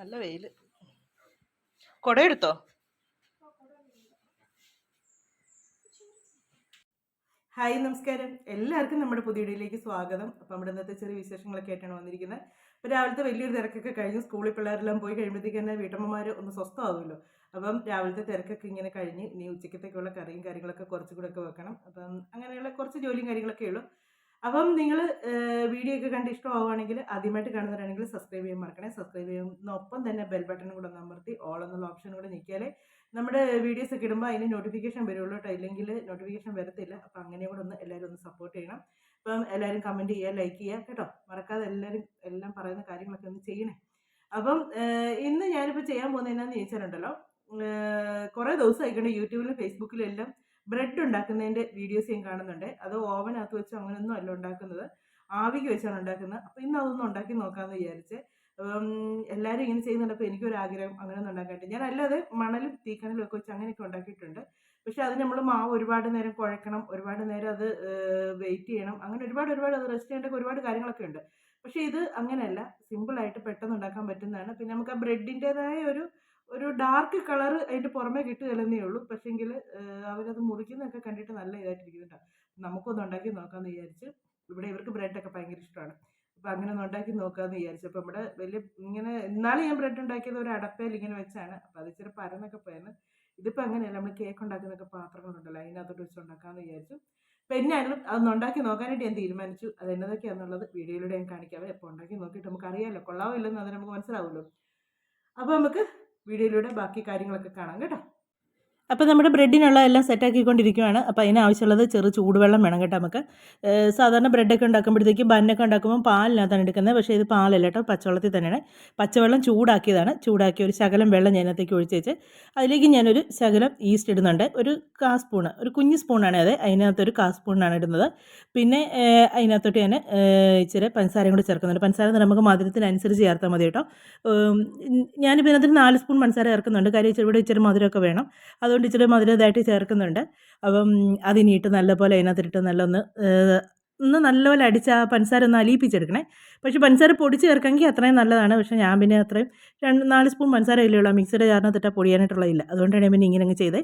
നല്ല വെയിൽ. കുടയെടുത്തോ? ഹായ്, നമസ്കാരം. എല്ലാവർക്കും നമ്മുടെ പുതിയ വീഡിയോയിലേക്ക് സ്വാഗതം. അപ്പം നമ്മുടെ ഇന്നത്തെ ചെറിയ വിശേഷങ്ങളൊക്കെ ആയിട്ടാണ് വന്നിരിക്കുന്നത്. അപ്പോൾ രാവിലത്തെ വലിയൊരു തിരക്കൊക്കെ കഴിഞ്ഞു. സ്കൂളിൽ പിള്ളേരെല്ലാം പോയി കഴിയുമ്പോഴത്തേക്ക് തന്നെ വീട്ടമ്മമാർ ഒന്ന് സ്വസ്ഥമാകുമല്ലോ. അപ്പം രാവിലത്തെ തിരക്കൊക്കെ ഇങ്ങനെ കഴിഞ്ഞ് ഇനി ഉച്ചക്കത്തേക്കുള്ള കറിയും കാര്യങ്ങളൊക്കെ കുറച്ചുകൂടെ ഒക്കെ വെക്കണം. അപ്പം അങ്ങനെയുള്ള കുറച്ച് ജോലിയും കാര്യങ്ങളൊക്കെ ഉള്ളൂ. അപ്പം നിങ്ങൾ വീഡിയോ ഒക്കെ കണ്ട് ഇഷ്ടമാവുകയാണെങ്കിൽ, ആദ്യമായിട്ട് കാണുന്നവരാണെങ്കിൽ സബ്സ്ക്രൈബ് ചെയ്യാൻ മറക്കണേ. സബ്സ്ക്രൈബ് ചെയ്യുന്നൊപ്പം തന്നെ ബെൽ ബട്ടണും കൂടെ അമർത്തി ഓൾ എന്നുള്ള ഓപ്ഷൻ കൂടെ ഞെക്കിയാലേ നമ്മുടെ വീഡിയോസ് ഒക്കെ ഇടുമ്പോൾ അതിന് നോട്ടിഫിക്കേഷൻ വരുള്ളൂ കേട്ടോ. ഇല്ലെങ്കിൽ നോട്ടിഫിക്കേഷൻ വരത്തില്ല. അപ്പം അങ്ങനെ കൂടെ എല്ലാവരും ഒന്ന് സപ്പോർട്ട് ചെയ്യണം. അപ്പം എല്ലാവരും കമൻറ്റ് ചെയ്യുക, ലൈക്ക് ചെയ്യുക കേട്ടോ. മറക്കാതെ എല്ലാവരും എല്ലാം പറയുന്ന കാര്യങ്ങളൊക്കെ ഒന്ന് ചെയ്യണേ. അപ്പം ഇന്ന് ഞാനിപ്പോൾ ചെയ്യാൻ പോകുന്നത് എന്നാന്ന് ചോദിച്ചാലുണ്ടല്ലോ, കുറേ ദിവസമായിക്കൊണ്ട് യൂട്യൂബിലും ഫേസ്ബുക്കിലും എല്ലാം ബ്രെഡ് ഉണ്ടാക്കുന്നതിൻ്റെ വീഡിയോസ് ഞാൻ കാണുന്നുണ്ട്. അത് ഓവനകത്ത് വെച്ച് അങ്ങനെയൊന്നും അല്ല ഉണ്ടാക്കുന്നത്, ആവിക്ക് വെച്ചാണ് ഉണ്ടാക്കുന്നത്. അപ്പോൾ ഇന്ന് അതൊന്നും ഉണ്ടാക്കി നോക്കാമെന്ന് വിചാരിച്ച്. എല്ലാവരും ഇങ്ങനെ ചെയ്യുന്നുണ്ടപ്പോൾ എനിക്കൊരാഗ്രഹം അങ്ങനെ ഒന്നും ഉണ്ടാക്കാനായിട്ട്. ഞാൻ അല്ലാതെ മണലും തീക്കനലും ഒക്കെ വെച്ച് അങ്ങനെയൊക്കെ ഉണ്ടാക്കിയിട്ടുണ്ട്. പക്ഷെ അത് നമ്മൾ മാവ് ഒരുപാട് നേരം കുഴക്കണം, ഒരുപാട് നേരം അത് വെയിറ്റ് ചെയ്യണം, അങ്ങനെ ഒരുപാട് അത് റെസ്റ്റ് ചെയ്യേണ്ട ഒരുപാട് കാര്യങ്ങളൊക്കെ ഉണ്ട്. പക്ഷേ ഇത് അങ്ങനെയല്ല, സിമ്പിളായിട്ട് പെട്ടെന്ന് ഉണ്ടാക്കാൻ പറ്റുന്നതാണ്. പിന്നെ നമുക്ക് ആ ബ്രെഡിൻ്റെതായ ഒരു ഡാർക്ക് കളർ അതിൻ്റെ പുറമേ കിട്ടുകയല്ലെന്നേ ഉള്ളൂ. പക്ഷേങ്കിൽ അവരത് മുറിക്കുന്നതൊക്കെ കണ്ടിട്ട് നല്ല ഇതായിട്ടിരിക്കും കേട്ടോ. നമുക്കൊന്ന് ഉണ്ടാക്കി നോക്കാമെന്ന് വിചാരിച്ച്. ഇവിടെ ഇവർക്ക് ബ്രെഡൊക്കെ ഭയങ്കര ഇഷ്ടമാണ്. അപ്പോൾ അങ്ങനെ ഒന്ന് ഉണ്ടാക്കി നോക്കാമെന്ന് വിചാരിച്ചു. അപ്പോൾ നമ്മുടെ വലിയ ഇങ്ങനെ ഇന്നാളെ ഞാൻ ബ്രെഡ് ഉണ്ടാക്കിയത് ഒരു അടപ്പയിൽ ഇങ്ങനെ വെച്ചാണ്. അപ്പോൾ അത് ഇച്ചിരി പരന്നൊക്കെ പോയെന്ന്. ഇതിപ്പോൾ അങ്ങനെയല്ല, നമ്മൾ കേക്ക് ഉണ്ടാക്കുന്നൊക്കെ പാത്രങ്ങളുണ്ടല്ലോ, അതിനകത്തോട്ട് വെച്ച് ഉണ്ടാക്കാമെന്ന് വിചാരിച്ചു. അപ്പോൾ എന്നായാലും അതൊന്ന് ഉണ്ടാക്കി നോക്കാനായിട്ട് ഞാൻ തീരുമാനിച്ചു. അത് എന്നതൊക്കെയാണെന്നുള്ളത് വീഡിയോയിലൂടെ ഞാൻ കാണിക്കാവേ. അപ്പോൾ ഉണ്ടാക്കി നോക്കിയിട്ട് നമുക്ക് അറിയാമല്ലോ, കൊള്ളാവോ ഇല്ലെന്ന് അത് നമുക്ക് മനസ്സിലാവുമല്ലോ. അപ്പോൾ നമുക്ക് വീഡിയോയിലൂടെ ബാക്കി കാര്യങ്ങളൊക്കെ കാണാം കേട്ടോ. അപ്പോൾ നമ്മുടെ ബ്രെഡിനുള്ള എല്ലാം സെറ്റാക്കിക്കൊണ്ടിരിക്കുകയാണ്. അപ്പോൾ അതിനാവശ്യമുള്ളത് ചെറു ചൂടുവെള്ളം വേണം കേട്ടോ. നമുക്ക് സാധാരണ ബ്രെഡൊക്കെ ഉണ്ടാക്കുമ്പോഴത്തേക്കും ബന്നൊക്കെ ഉണ്ടാക്കുമ്പോൾ പാലിനകത്താണ് എടുക്കുന്നത്. പക്ഷേ ഇത് പാലല്ല കേട്ടോ, പച്ചവെള്ളത്തിൽ തന്നെയാണ്. പച്ചവെള്ളം ചൂടാക്കിയതാണ്. ചൂടാക്കി ഒരു ശകലം വെള്ളം ഞാനകത്തേക്ക് ഒഴിച്ച് വെച്ച് അതിലേക്ക് ഞാനൊരു ശകലം ഈസ്റ്റ് ഇടുന്നുണ്ട്. ഒരു കാ സ്പൂണ്, ഒരു കുഞ്ഞ് സ്പൂണാണ് അത്. അതിനകത്തൊരു കാ സ്പൂണാണ് ഇടുന്നത്. പിന്നെ അതിനകത്തോട്ട് ഞാൻ ഇച്ചിരി പഞ്ചസാരയും കൂടി ചേർക്കുന്നുണ്ട്. പഞ്ചസാര നമുക്ക് മധുരത്തിനനുസരിച്ച് ചേർത്താൽ മതി കേട്ടോ. ഞാനിപ്പോൾ ഇതിനകത്ത് 4 സ്പൂൺ പഞ്ചസാര ചേർക്കുന്നുണ്ട്. കാര്യം ഇവിടെ ഇച്ചിരി മധുരമൊക്കെ വേണം. അതുകൊണ്ട് ഇച്ചിരി മധുരം ഇതായിട്ട് ചേർക്കുന്നുണ്ട്. അപ്പം അതിനിട്ട് നല്ലപോലെ അതിനകത്തിട്ട് നല്ലപോലെ അടിച്ച് ആ പഞ്ചസാര ഒന്ന് അലിയിപ്പിച്ചെടുക്കണേ. പക്ഷേ പഞ്ചസാര പൊടിച്ച് ചേർക്കാമെങ്കിൽ അത്രയും നല്ലതാണ്. പക്ഷേ ഞാൻ പിന്നെ അത്രയും 4 സ്പൂൺ പഞ്ചസാര ഇല്ലയുള്ളൂ, മിക്സിയുടെ ജാറിനകത്തിട്ടാൽ പൊടിയാനായിട്ടുള്ളതില്ല. അതുകൊണ്ടാണ് ഞാൻ പിന്നെ ഇങ്ങനെ അങ്ങ് ചെയ്തത്.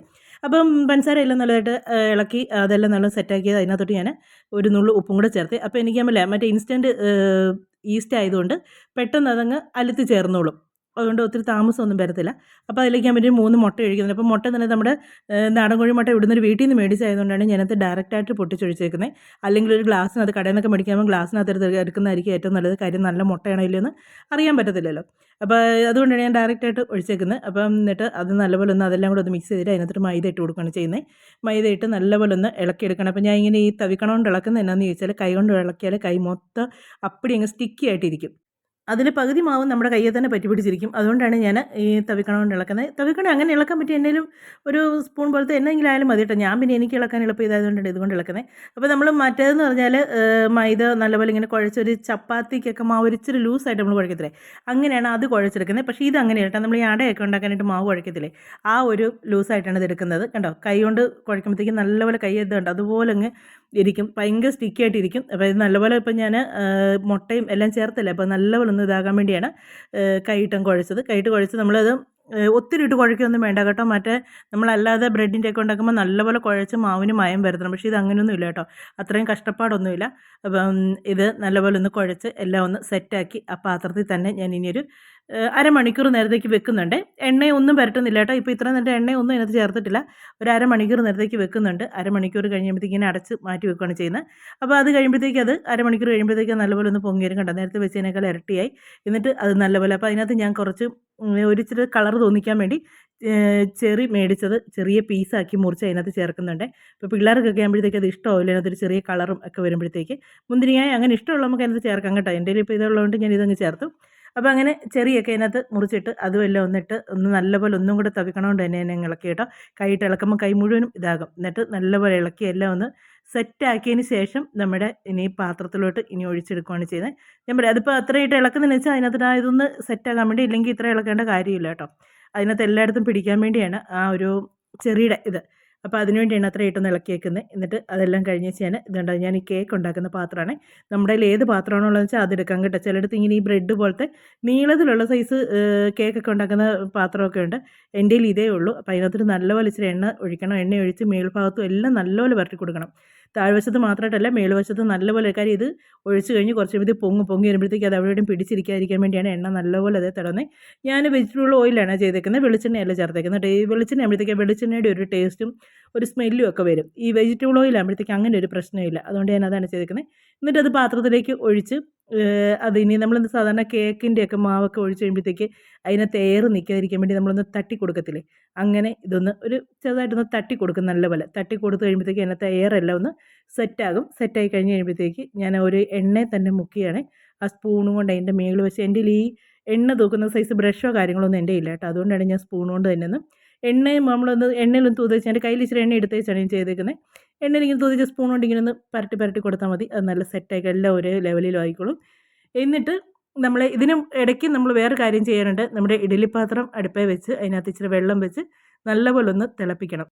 അപ്പം പഞ്ചസാര എല്ലാം നല്ലതായിട്ട് ഇളക്കി അതെല്ലാം നല്ല സെറ്റാക്കിയത്. അതിനകത്തോട്ട് ഞാൻ ഒരു നുള്ളു ഉപ്പും കൂടെ ചേർത്ത്. അപ്പോൾ എനിക്ക് മറ്റേ ഇൻസ്റ്റൻറ്റ് ഈസ്റ്റ് ആയതുകൊണ്ട് പെട്ടെന്ന് അതങ്ങ് അലുത്ത് ചേർന്നോളും. അതുകൊണ്ട് ഒത്തിരി താമസമൊന്നും വരത്തില്ല. അപ്പോൾ അതിലേക്ക് ഞാൻ വേണ്ടി 3 മുട്ട ഒഴിക്കുന്നുണ്ട്. അപ്പോൾ മുട്ട തന്നെ നമ്മുടെ നാടൻ കോഴി മുട്ട ഇവിടുന്ന് ഒരു വീട്ടിൽ നിന്ന് മേടിച്ചായതുകൊണ്ടാണ് ഞാനത് ഡയറക്റ്റായിട്ട് പൊട്ടിച്ചൊഴിച്ചേക്കുന്നത്. അല്ലെങ്കിൽ ഒരു ഗ്ലാസ്സിനകത്ത് കടയിൽ നിന്നൊക്കെ മേടിക്കുമ്പോൾ ഗ്ലാസ്സിനകത്ത് എടുക്കുന്നതായിരിക്കും ഏറ്റവും നല്ലത്. കാര്യം നല്ല മുട്ടയാണോ ഇല്ലയെന്ന് അറിയാൻ പറ്റത്തില്ലല്ലോ. അപ്പോൾ അതുകൊണ്ടാണ് ഞാൻ ഡയറക്റ്റായിട്ട് ഒഴിച്ചേക്കുന്നത്. അപ്പം എന്നിട്ട് അത് നല്ലപോലെ ഒന്ന് അതെല്ലാം കൂടെ ഒന്ന് മിക്സ് ചെയ്തിട്ട് അതിനകത്തൊരു മൈദ ഇട്ട് കൊടുക്കുകയാണ് ചെയ്യുന്നത്. മൈദ ഇട്ട് നല്ലപോലെ ഒന്ന് ഇളക്കിയെടുക്കണം. അപ്പോൾ ഞാൻ ഇങ്ങനെ ഈ തവിക്കണ കൊണ്ട് ഇളക്കുന്നത് എന്നാന്ന് ചോദിച്ചാൽ, കൈ കൊണ്ട് ഇളക്കിയാൽ കൈ മൊത്തം അപ്പടി അങ്ങ് സ്റ്റിക്കി ആയിട്ടിരിക്കും. അതിൽ പകുതി മാവ് നമ്മുടെ കയ്യിൽ തന്നെ പറ്റി പിടിച്ചിരിക്കും. അതുകൊണ്ടാണ് ഞാൻ ഈ തവിക്കണ കൊണ്ട് ഇളക്കുന്നത്. തവിക്കണ അങ്ങനെ ഇളക്കാൻ പറ്റിയ എന്തെങ്കിലും ഒരു സ്പൂൺ പോലത്തെ എന്തെങ്കിലും ആയാലും മതി കേട്ടോ. ഞാൻ പിന്നെ എനിക്ക് ഇളക്കാൻ എളുപ്പം ഇതായതുകൊണ്ടാണ് ഇതുകൊണ്ട് ഇളക്കുന്നത്. അപ്പോൾ നമ്മൾ മറ്റേതെന്ന് പറഞ്ഞാൽ മൈദ നല്ലപോലെ ഇങ്ങനെ കുഴച്ചൊരു ചപ്പാത്തിക്കൊക്കെ മാവ് ഒരിച്ചിരി ലൂസായിട്ട് നമ്മൾ കുഴക്കത്തില്ലേ, അങ്ങനെയാണ് അത് കുഴച്ചെടുക്കുന്നത്. പക്ഷേ ഇത് അങ്ങനെയാണ് കേട്ടോ. നമ്മൾ ഈ അടയൊക്കെ ഉണ്ടാക്കാനായിട്ട് മാവ് കുഴക്കത്തില്ലേ, ആ ഒരു ലൂസായിട്ടാണ് ഇത് എടുക്കുന്നത്. കണ്ടോ, കൈ കൊണ്ട് കുഴക്കുമ്പോഴത്തേക്കും നല്ലപോലെ കൈ എത്തുന്നുണ്ട്, അതുപോലെ അങ്ങ് ഇരിക്കും, ഭയങ്കര സ്റ്റിക്കി ആയിട്ടിരിക്കും. അപ്പോൾ ഇത് നല്ലപോലെ ഇപ്പം ഞാൻ മുട്ടയും എല്ലാം ചേർത്തല്ലേ, അപ്പോൾ നല്ലപോലെ ഒന്ന് ഇതാകാൻ വേണ്ടിയാണ് കൈയിട്ടം കുഴച്ചത്. കൈയിട്ട് കുഴച്ച് നമ്മളത് ഒത്തിരി ഇട്ട് കുഴക്കുകയൊന്നും വേണ്ട കേട്ടോ. മറ്റേ നമ്മളല്ലാതെ ബ്രെഡിൻ്റെ ഒക്കെ ഉണ്ടാക്കുമ്പോൾ നല്ലപോലെ കുഴച്ച് മാവിന് മയം വരുത്തണം. പക്ഷേ ഇത് അങ്ങനെയൊന്നും ഇല്ല കേട്ടോ, അത്രയും കഷ്ടപ്പാടൊന്നുമില്ല. അപ്പം ഇത് നല്ലപോലെ ഒന്ന് കുഴച്ച് എല്ലാം ഒന്ന് സെറ്റാക്കി ആ പാത്രത്തിൽ തന്നെ ഞാൻ ഇനിയൊരു അരമണിക്കൂർ നേരത്തേക്ക് വെക്കുന്നുണ്ട്. എണ്ണയൊന്നും പുരട്ടുന്നില്ല കേട്ടോ. ഇപ്പോൾ ഇത്ര നേരം എണ്ണയൊന്നും അതിനകത്ത് ചേർത്തിട്ടില്ല. ഒരു അരമണിക്കൂർ നേരത്തേക്ക് വെക്കുന്നുണ്ട്. അരമണിക്കൂർ കഴിയുമ്പോഴത്തേക്ക് ഇങ്ങനെ അടച്ച് മാറ്റി വെക്കുകയാണ് ചെയ്യുന്നത്. അപ്പോൾ അത് കഴിയുമ്പോഴത്തേക്ക് അത് അരമണിക്കൂർ കഴിയുമ്പോഴത്തേക്ക് നല്ലപോലെ ഒന്ന് പൊങ്ങി വരും കണ്ടോ. നേരത്തെ വെച്ചതിനേക്കാൾ ഇരട്ടിയായി. എന്നിട്ട് അത് നല്ലപോലെ, അപ്പോൾ അതിനകത്ത് ഞാൻ കുറച്ച് ഒരിച്ചിരി കളർ തോന്നിക്കാൻ വേണ്ടി ചെറി മേടിച്ചത് ചെറിയ പീസാക്കി മുറിച്ച് അതിനകത്ത് ചേർക്കുന്നുണ്ട്. ഇപ്പോൾ പിള്ളേർക്കൊക്കെ ആകുമ്പോഴത്തേക്ക് അത് ഇഷ്ടമാവില്ല, അതിനകത്തൊരു ചെറിയ കളറും ഒക്കെ വരുമ്പോഴത്തേക്ക്. മുന്തിരിങ്ങായി അങ്ങനെ ഇഷ്ടമുള്ള നമുക്ക് അതിനകത്ത് ചേർക്കാം കേട്ടോ. എൻ്റെ കയ്യിൽ ഇപ്പോൾ ഇതുള്ളതുകൊണ്ട് ഞാൻ ഇതങ്ങ് ചേർത്തു. അപ്പോൾ അങ്ങനെ ചെറിയൊക്കെ അതിനകത്ത് മുറിച്ചിട്ട് അതും എല്ലാം ഒന്ന് നല്ലപോലെ ഒന്നും കൂടെ തവിക്കണോണ്ട് തന്നെ എന്നെ ഇളക്കി കേട്ടോ. കൈയിട്ട് ഇളക്കുമ്പോൾ കൈ മുഴുവനും ഇതാകും. എന്നിട്ട് നല്ലപോലെ ഇളക്കി എല്ലാം ഒന്ന് സെറ്റാക്കിയതിന് ശേഷം നമ്മുടെ ഇനി പാത്രത്തിലോട്ട് ഇനി ഒഴിച്ചെടുക്കുകയാണ് ചെയ്യുന്നത്. ഞാൻ പറയാം, അതിപ്പോൾ അത്രയായിട്ട് ഇളക്കുന്നതെന്ന് വെച്ചാൽ അതിനകത്ത് ഇതൊന്ന് സെറ്റാകാൻ വേണ്ടി, ഇല്ലെങ്കിൽ ഇത്ര ഇളക്കേണ്ട കാര്യമില്ല കേട്ടോ. അതിനകത്ത് എല്ലായിടത്തും പിടിക്കാൻ വേണ്ടിയാണ് ആ ഒരു ചെറിയുടെ ഇത്. അപ്പോൾ അതിനുവേണ്ടിയാണ് അത്ര ഇട്ടൊന്ന് ഇളക്കി വെക്കുന്നത്. എന്നിട്ട് അതെല്ലാം കഴിഞ്ഞ് വെച്ച് ഇതുണ്ട് ഞാൻ ഈ കേക്ക് ഉണ്ടാക്കുന്ന പാത്രമാണ്. നമ്മുടെ കയ്യിൽ ഏത് പാത്രമാണോ ഉള്ളതെന്ന് വെച്ചാൽ അതെടുക്കാം കേട്ടോ. ചിലയിടത്ത് ഇങ്ങനെ ഈ ബ്രെഡ് പോലത്തെ നീളത്തിലുള്ള സൈസ് കേക്കൊക്കെ ഉണ്ടാക്കുന്ന പാത്രമൊക്കെ ഉണ്ട്. എൻ്റെ കയ്യിൽ ഇതേ ഉള്ളൂ. അപ്പോൾ അതിനകത്തൊരു നല്ലപോലെ ഇച്ചിരി എണ്ണ ഒഴിക്കണം. എണ്ണ ഒഴിച്ച് മേൽഭാഗത്തും എല്ലാം നല്ലപോലെ വരട്ടി കൊടുക്കണം. താഴ്വശത്ത് മാത്രമായിട്ടല്ല മേൽവശത്ത് നല്ലപോലെ. കാര്യം ഇത് ഒഴിച്ച് കഴിഞ്ഞ് കുറച്ച് കഴിയുമ്പോൾ ഇത് പൊങ്ങി വരുമ്പോഴത്തേക്ക് അത് എവിടെയും പിടിച്ചിരിക്കാതിരിക്കാൻ വേണ്ടിയാണ് എണ്ണ നല്ലപോലെ അതേ തടവുന്നത്. ഞാൻ വെജിറ്റബിൾ ഓയിലാണ് ചെയ്തേക്കുന്നത്, വെളിച്ചെണ്ണയല്ല ചേർത്തേക്കുന്നത്. വെളിച്ചെണ്ണ ആകുമ്പോഴത്തേക്ക് വെളിച്ചെണ്ണയുടെ ഒരു ടേസ്റ്റും ഒരു സ്മെല്ലും ഒക്കെ വരും. ഈ വെജിറ്റബിൾ ഓയിലാകുമ്പോഴത്തേക്ക് അങ്ങനെ ഒരു പ്രശ്നമില്ല. അതുകൊണ്ട് ഞാൻ അതാണ് ചെയ്തേക്കുന്നത്. എന്നിട്ട് അത് പാത്രത്തിലേക്ക് ഒഴിച്ച് അതിനി നമ്മളെന്ത് സാധാരണ കേക്കിൻ്റെയൊക്കെ മാവൊക്കെ ഒഴിച്ച് കഴിയുമ്പോഴത്തേക്ക് അതിനകത്ത് എയർ നിൽക്കാതിരിക്കാൻ വേണ്ടി നമ്മളൊന്ന് തട്ടി കൊടുക്കത്തില്ലേ, അങ്ങനെ ഇതൊന്ന് ഒരു ചെറുതായിട്ടൊന്ന് തട്ടി കൊടുക്കും. നല്ലപോലെ തട്ടി കൊടുത്ത് കഴിയുമ്പോഴത്തേക്ക് അതിനകത്ത് എയർ എല്ലാം ഒന്ന് സെറ്റാകും. സെറ്റായി കഴിഞ്ഞ് കഴിയുമ്പോഴത്തേക്ക് ഞാൻ ഒരു എണ്ണയിൽ തന്നെ മുക്കിയാണ് ആ സ്പൂണും കൊണ്ട് അതിൻ്റെ മേളിൽ വെച്ച്. എൻ്റെ ഈ എണ്ണ തൂക്കുന്ന സൈസ് ബ്രഷോ കാര്യങ്ങളൊന്നും എൻ്റെ ഇല്ല കേട്ടോ. അതുകൊണ്ടാണ് ഞാൻ സ്പൂൺ കൊണ്ട് തന്നെ ഒന്ന് എണ്ണയും എണ്ണയിലൊന്ന് തൂത്ത് വെച്ച് എൻ്റെ കയ്യിൽ ഇച്ചിരി എണ്ണ എടുത്ത് വെച്ചാണ് ഞാൻ ചെയ്തേക്കുന്നത്. എണ്ണയിൽ ഇങ്ങനെ തൂതിച്ച് സ്പൂൺ കൊണ്ട് ഇങ്ങനെ ഒന്ന് പരട്ടി കൊടുത്താൽ മതി. അത് നല്ല സെറ്റായി എല്ലാം ഒരേ ലെവലിലും ആയിക്കോളും. എന്നിട്ട് നമ്മൾ ഇതിനും ഇടയ്ക്ക് നമ്മൾ വേറെ കാര്യം ചെയ്യാനുണ്ട്. നമ്മുടെ ഇഡ്ഡലിപ്പാത്രം അടുപ്പേ വെച്ച് അതിനകത്ത് ഇച്ചിരി വെള്ളം വെച്ച് നല്ലപോലെ ഒന്ന് തിളപ്പിക്കണം.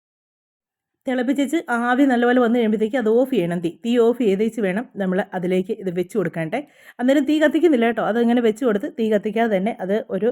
തിളപ്പിച്ച് ആവി നല്ലപോലെ വന്നു കഴിയുമ്പോഴത്തേക്ക് അത് ഓഫ് ചെയ്യണം. തീ ഓഫ് ചെയ്തേച്ച് വേണം നമ്മൾ അതിലേക്ക് ഇത് വെച്ച് കൊടുക്കാനായിട്ട്. അന്നേരം തീ കത്തിക്കുന്നില്ല കേട്ടോ. അതങ്ങനെ വെച്ച് കൊടുത്ത് തീ കത്തിക്കാതെ തന്നെ അത് ഒരു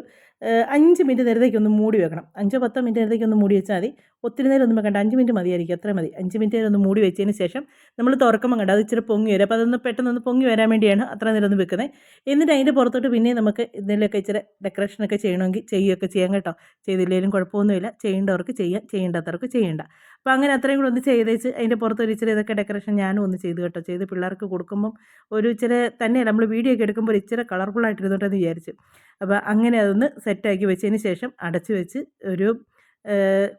5 മിനിറ്റ് നേരത്തേക്ക് ഒന്ന് മൂടി വെക്കണം. 5-10 മിനിറ്റ് നേരത്തേക്ക് ഒന്ന് മൂടി വെച്ചാൽ മതി. ഒത്തിരി നേരം ഒന്നും വെക്കണ്ട, 5 മിനിറ്റ് മതിയായിരിക്കും, അത്ര മതി. 5 മിനിറ്റ് നേരം ഒന്ന് മൂടി വെച്ചതിന് ശേഷം നമ്മൾ തുറക്കുമ്പോൾ കണ്ട അത് ഇച്ചിരി പൊങ്ങി വരും. അപ്പോൾ അതൊന്ന് പെട്ടെന്നൊന്ന് പൊങ്ങി വരാൻ വേണ്ടിയാണ് അത്ര നേരം ഒന്ന് വെക്കുന്നത്. എന്നിട്ട് അതിൻ്റെ പുറത്തോട്ട് പിന്നെ നമുക്ക് ഇതിലൊക്കെ ഇച്ചിരി ഡെക്കറേഷനൊക്കെ ചെയ്യണമെങ്കിൽ ചെയ്യുകയൊക്കെ ചെയ്യാം കേട്ടോ. ചെയ്തില്ലെങ്കിലും കുഴപ്പമൊന്നുമില്ല. ചെയ്യേണ്ടവർക്ക് ചെയ്യാം, ചെയ്യേണ്ടാത്തവർക്ക് ചെയ്യേണ്ട. അപ്പോൾ അങ്ങനെ അത്രയും കൂടെ ഒന്ന് ചെയ്തേച്ച് അതിൻ്റെ പുറത്തൊരു ഇച്ചിരി ഇതൊക്കെ ഡെക്കറേഷൻ ഞാനും ഒന്ന് ചെയ്തു കേട്ടോ. ചെയ്ത് പിള്ളേർക്ക് കൊടുക്കുമ്പം ഒരു ഇച്ചിരി തന്നെയല്ല, നമ്മൾ വീഡിയോ ഒക്കെ എടുക്കുമ്പോൾ ഇച്ചിരി കളർഫുള്ളായിട്ടിരുന്നോട്ടെന്ന് വിചാരിച്ചു. അപ്പോൾ അങ്ങനെ അതൊന്ന് സെറ്റാക്കി വെച്ചതിന് ശേഷം അടച്ച് വെച്ച് ഒരു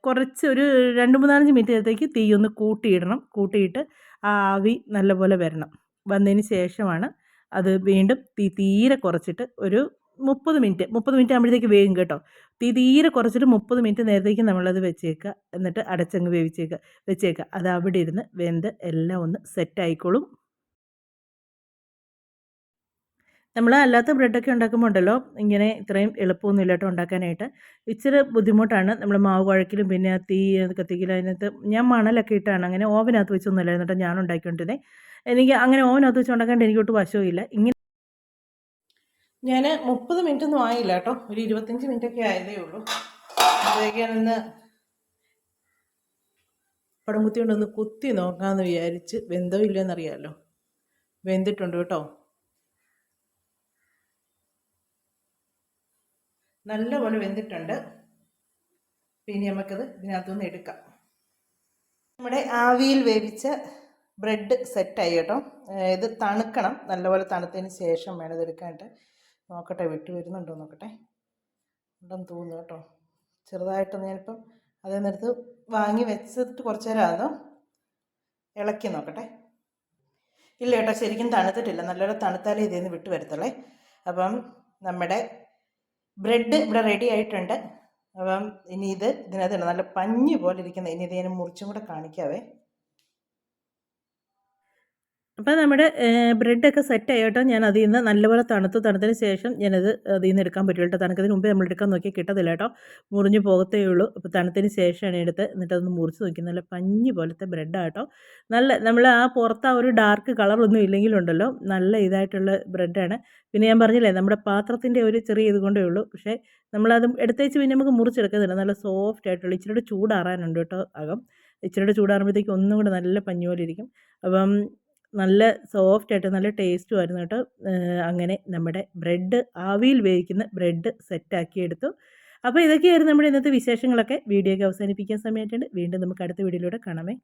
കുറച്ച് ഒരു 2-3-4 മിനിറ്റ് നേരത്തേക്ക് തീ ഒന്ന് കൂട്ടിയിടണം. കൂട്ടിയിട്ട് ആ ആവി നല്ലപോലെ വരണം. വന്നതിന് ശേഷമാണ് അത് വീണ്ടും തീരെ കുറച്ചിട്ട് ഒരു 30 മിനിറ്റ് ആകുമ്പോഴത്തേക്ക് വേഗം കേട്ടോ. തീരെ കുറച്ചിട്ട് 30 മിനിറ്റ് നേരത്തേക്ക് നമ്മളത് വെച്ചേക്കുക. എന്നിട്ട് അടച്ചങ്ങ് വെച്ചേക്കുക. അത് അവിടെ ഇരുന്ന് വെന്ത് എല്ലാം ഒന്ന് സെറ്റായിക്കോളും. നമ്മൾ അല്ലാത്ത ബ്രെഡൊക്കെ ഉണ്ടാക്കുമ്പോൾ ഉണ്ടല്ലോ, ഇങ്ങനെ ഇത്രയും എളുപ്പമൊന്നുമില്ല കേട്ടോ ഉണ്ടാക്കാനായിട്ട്. ഇച്ചിരി ബുദ്ധിമുട്ടാണ്. നമ്മൾ മാവ് കുഴക്കലും പിന്നെ തീ കത്തിക്കലും. അതിനകത്ത് ഞാൻ മണലൊക്കെ ഇട്ടാണ്, അങ്ങനെ ഓവനകത്ത് വെച്ചൊന്നുമല്ല എന്നിട്ട് ഞാൻ ഉണ്ടാക്കിക്കൊണ്ടിരുന്നത്. എനിക്ക് അങ്ങനെ ഓവനകത്ത് വെച്ച് ഉണ്ടാക്കാണ്ട് എനിക്കൊട്ട് വശവുമില്ല. ഇങ്ങനെ ഞാൻ 30 മിനിറ്റൊന്നും ആയില്ല കേട്ടോ, ഒരു 25 മിനിറ്റൊക്കെ ആയതേ ഉള്ളൂ. അപ്പോഴേക്കാനൊന്ന് പടം കുത്തി കൊണ്ടൊന്ന് കുത്തി നോക്കാമെന്ന് വിചാരിച്ച്. വെന്തോ ഇല്ലയെന്നറിയാമല്ലോ. വെന്തിട്ടുണ്ട് കേട്ടോ, നല്ലപോലെ വെന്തിട്ടുണ്ട്. പിന്നെ നമുക്കത് ഇതിനകത്തുനിന്ന് എടുക്കാം. നമ്മുടെ ആവിയിൽ വേവിച്ച ബ്രെഡ് സെറ്റായി കേട്ടോ. ഇത് തണുക്കണം, നല്ലപോലെ തണുത്തതിന് ശേഷം വേണം ഇതെടുക്കാനായിട്ട്. നോക്കട്ടെ, വിട്ട് വരുന്നുണ്ടോ നോക്കട്ടെ. ഉണ്ടെന്ന് തോന്നുന്നു കേട്ടോ. ചെറുതായിട്ടൊന്ന് ഞാനിപ്പം അതേ നേരത്ത് വാങ്ങി വെച്ചിട്ട് കുറച്ച് നേരം ആകുന്നു, ഇളക്കി നോക്കട്ടെ. ഇല്ല കേട്ടോ, ശരിക്കും തണുത്തിട്ടില്ല. നല്ലപോലെ തണുത്താലേ ഇതിൽ നിന്ന് വിട്ട് വരത്തുള്ളേ. അപ്പം നമ്മുടെ ബ്രെഡ് ഇവിടെ റെഡി ആയിട്ടുണ്ട്. അപ്പം ഇനി ഇതിനകത്ത് നല്ല പഞ്ഞി പോലെ ഇരിക്കുന്നത്. ഇനി ഇത് ഞാൻ മുറിച്ചും കൂടെ കാണിക്കാവേ. അപ്പോൾ നമ്മുടെ ബ്രെഡൊക്കെ സെറ്റായി കേട്ടോ. ഞാൻ അതിൽ നിന്ന് നല്ലപോലെ തണുത്തതിന് ശേഷം ഞാനത് അതിൽ നിന്ന് എടുക്കാൻ പറ്റും കേട്ടോ. തണുക്കുന്നതിന് മുമ്പേ നമ്മൾ എടുക്കാൻ നോക്കിയാൽ കിട്ടത്തില്ല കേട്ടോ, മുറിഞ്ഞ് പോകത്തേ ഉള്ളൂ. അപ്പോൾ തണുത്തതിന് ശേഷമാണ് എടുത്ത് എന്നിട്ട് അതൊന്ന് മുറിച്ച് നോക്കി. നല്ല പഞ്ഞി പോലത്തെ ബ്രെഡാണ് കേട്ടോ. നമ്മൾ ആ പുറത്ത് ആ ഒരു ഡാർക്ക് കളറൊന്നും ഇല്ലെങ്കിലുണ്ടല്ലോ, നല്ല ഇതായിട്ടുള്ള ബ്രെഡാണ്. പിന്നെ ഞാൻ പറഞ്ഞില്ലേ, നമ്മുടെ പാത്രത്തിൻ്റെ ഒരു ചെറിയ ഇത് കൊണ്ടേ ഉള്ളൂ. പക്ഷേ നമ്മളത് എടുത്തേച്ച് പിന്നെ നമുക്ക് മുറിച്ചെടുക്കുന്നില്ല. നല്ല സോഫ്റ്റ് ആയിട്ടുള്ള, ഇച്ചിരി ചൂടാറാനുണ്ട് കേട്ടോ അകം. ഇച്ചിരി ചൂടാറുമ്പോഴത്തേക്ക് ഒന്നും കൂടെ നല്ല പഞ്ഞി പോലെ ഇരിക്കും. അപ്പം നല്ല സോഫ്റ്റായിട്ട് നല്ല ടേസ്റ്റും ആയിരുന്നു കേട്ടോ. അങ്ങനെ നമ്മുടെ ബ്രെഡ്, ആവിയിൽ വേവിക്കുന്ന ബ്രെഡ് സെറ്റാക്കിയെടുത്തു. അപ്പോൾ ഇതൊക്കെയായിരുന്നു നമ്മുടെ ഇന്നത്തെ വിശേഷങ്ങളൊക്കെ. വീഡിയോ ഒക്കെ അവസാനിപ്പിക്കാൻ സമയമായിട്ടുണ്ട്. വീണ്ടും നമുക്ക് അടുത്ത വീഡിയോയിലൂടെ കാണാമേ.